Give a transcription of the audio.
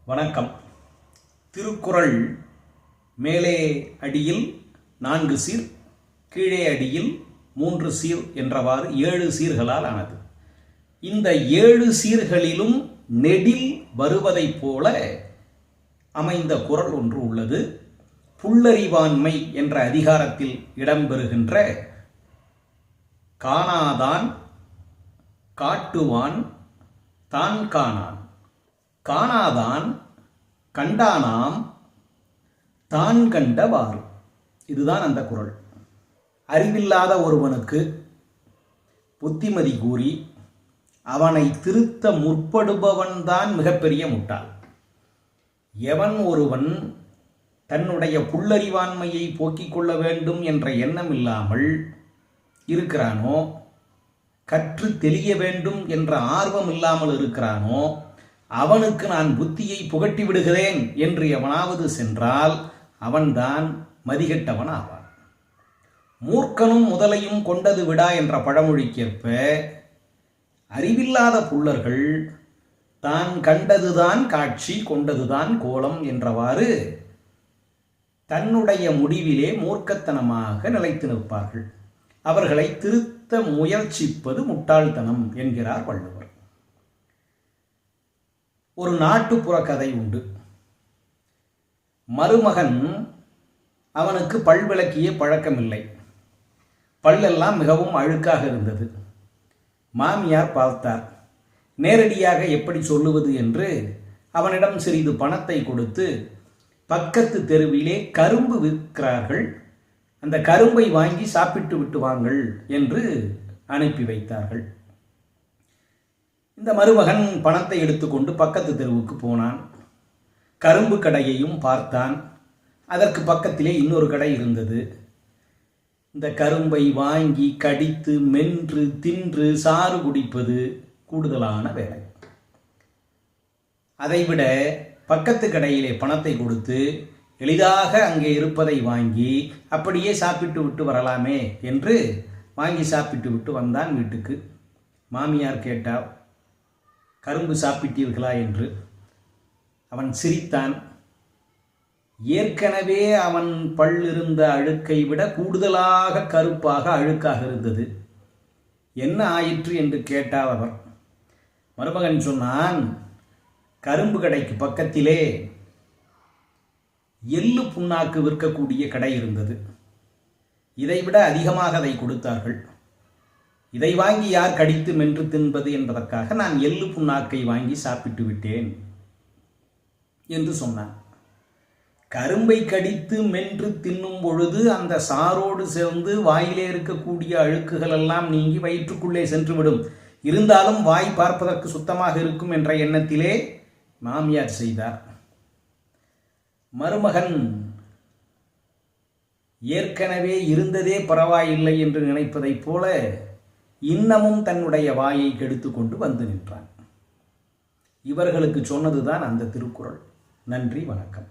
வணக்கம். திருக்குறள் மேலே அடியில் 4 சீர், கீழே அடியில் 3 சீர் என்றவாறு 7 சீர்களால் ஆனது. இந்த 7 சீர்களிலும் நெடில் வருவதைப் போல அமைந்த குறள் ஒன்று உள்ளது. புல்லறிவாண்மை என்ற அதிகாரத்தில் இடம்பெறுகின்ற காணாதான் காட்டுவான் தான் காணான், காணாதான் கண்டானாம் தான் கண்டவாறு. இதுதான் அந்த குறள். அறிவில்லாத ஒருவனுக்கு புத்திமதி கூறி அவனை திருத்த முற்படுபவன்தான் மிகப்பெரிய முட்டாள். எவன் ஒருவன் தன்னுடைய புல்லறிவாண்மையை போக்கிக் கொள்ள வேண்டும் என்ற எண்ணம் இல்லாமல் இருக்கிறானோ, கற்று தெளிய வேண்டும் என்ற ஆர்வம் இல்லாமல் இருக்கிறானோ, அவனுக்கு நான் புத்தியை புகட்டி விடுகிறேன் என்று எவனாவது சென்றால் அவன்தான் மதிகெட்டவன் ஆவான். மூர்க்கனும் முதலையும் கொண்டது விடா என்ற பழமொழிக்கேற்ப அறிவில்லாத புல்லர்கள் தான் கண்டதுதான் காட்சி, கொண்டதுதான் கோலம் என்றவாறு தன்னுடைய முடிவிலே மூர்க்கத்தனமாக நிலைத்து நிற்பார்கள். அவர்களை திருத்த முயற்சிப்பது முட்டாள்தனம் என்கிறார் வள்ளுவர். ஒரு நாட்டுப்புற கதை உண்டு. மருமகன் அவனுக்கு பல் விளக்கிய பழக்கமில்லை. பல்லெல்லாம் மிகவும் அழுக்காக இருந்தது. மாமியார் பார்த்தார். நேரடியாக எப்படி சொல்லுவது என்று அவனிடம் சிறிது பணத்தை கொடுத்து, பக்கத்து தெருவிலே கரும்பு விற்கிறார்கள், அந்த கரும்பை வாங்கி சாப்பிட்டு விட்டு வாங்கள் என்று அனுப்பி வைத்தார்கள். இந்த மருமகன் பணத்தை எடுத்துக்கொண்டு பக்கத்து தெருவுக்கு போனான். கரும்பு கடையையும் பார்த்தான். அதற்கு பக்கத்திலே இன்னொரு கடை இருந்தது. இந்த கரும்பை வாங்கி கடித்து மென்று தின்று சாறு குடிப்பது கூடுதலான வேலை. அதைவிட பக்கத்து கடையிலே பணத்தை கொடுத்து எளிதாக அங்கே இருப்பதை வாங்கி அப்படியே சாப்பிட்டு விட்டு வரலாமே என்று வாங்கி சாப்பிட்டு விட்டு வந்தான் வீட்டுக்கு. மாமியார் கேட்டார், கரும்பு சாப்பிட்டீர்களா என்று. அவன் சிரித்தான். ஏற்கனவே அவன் பல் இருந்த அழுக்கை விட கூடுதலாக கருப்பாக அழுக்காக இருந்தது. என்ன ஆயிற்று என்று கேட்டார் அவர். மருமகன் சொன்னான், கரும்பு கடைக்கு பக்கத்திலே எள்ளு புண்ணாக்கு விற்கக்கூடிய கடை இருந்தது. இதைவிட அதிகமாக அதை கொடுத்தார்கள். இதை வாங்கி யார் கடித்து மென்று தின்பது என்பதற்காக நான் எள்ளு புண்ணாக்கை வாங்கி சாப்பிட்டு விட்டேன் என்று சொன்னான். கரும்பை கடித்து மென்று தின்னும் பொழுது அந்த சாரோடு சேர்ந்து வாயிலே இருக்கக்கூடிய அழுக்குகள் எல்லாம் நீங்கி வயிற்றுக்குள்ளே சென்றுவிடும். இருந்தாலும் வாய் பார்ப்பதற்கு சுத்தமாக இருக்கும் என்ற எண்ணத்திலே மாமியார் செய்தார். மருமகன் ஏற்கனவே இருந்ததே பரவாயில்லை என்று நினைப்பதைப் போல இன்னமும் தன்னுடைய வாயை கெடுத்து கொண்டு வந்து நின்றான். இவர்களுக்கு சொன்னதுதான் அந்த திருக்குறள். நன்றி, வணக்கம்.